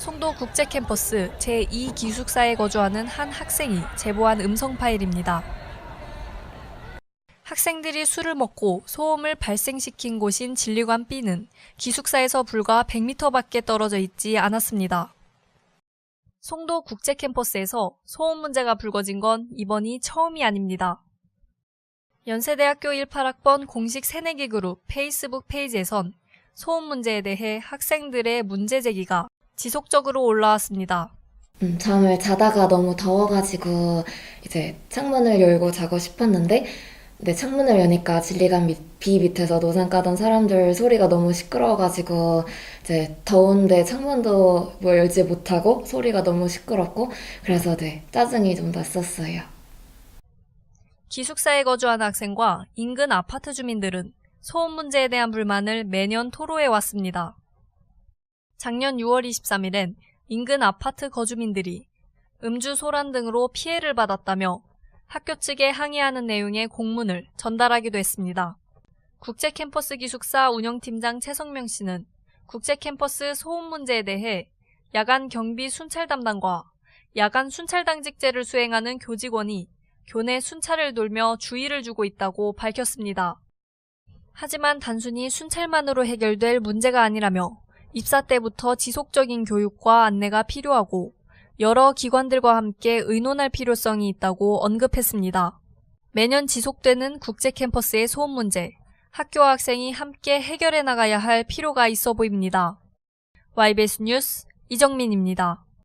송도 국제캠퍼스 제2기숙사에 거주하는 한 학생이 제보한 음성 파일입니다. 학생들이 술을 먹고 소음을 발생시킨 곳인 진리관 B는 기숙사에서 불과 100m 밖에 떨어져 있지 않았습니다. 송도 국제캠퍼스에서 소음 문제가 불거진 건 이번이 처음이 아닙니다. 연세대학교 18학번 공식 새내기 그룹 페이스북 페이지에선 소음 문제에 대해 학생들의 문제 제기가 지속적으로 올라왔습니다. 잠을 자다가 너무 더워가지고 이제 창문을 열고 자고 싶었는데 창문을 여니까 진리관 B 밑에서 노상 까던 사람들 소리가 너무 시끄러워가지고 이제 더운데 창문도 열지 못하고 소리가 너무 시끄럽고 그래서 짜증이 좀 났었어요. 기숙사에 거주하는 학생과 인근 아파트 주민들은 소음 문제에 대한 불만을 매년 토로해 왔습니다. 작년 6월 23일엔 인근 아파트 거주민들이 음주 소란 등으로 피해를 받았다며 학교 측에 항의하는 내용의 공문을 전달하기도 했습니다. 국제캠퍼스 기숙사 운영팀장 최성명 씨는 국제캠퍼스 소음 문제에 대해 야간 경비 순찰 담당과 야간 순찰 당직제를 수행하는 교직원이 교내 순찰을 돌며 주의를 주고 있다고 밝혔습니다. 하지만 단순히 순찰만으로 해결될 문제가 아니라며 입사 때부터 지속적인 교육과 안내가 필요하고 여러 기관들과 함께 의논할 필요성이 있다고 언급했습니다. 매년 지속되는 국제캠퍼스의 소음 문제, 학교와 학생이 함께 해결해 나가야 할 필요가 있어 보입니다. YBS 뉴스 이정민입니다.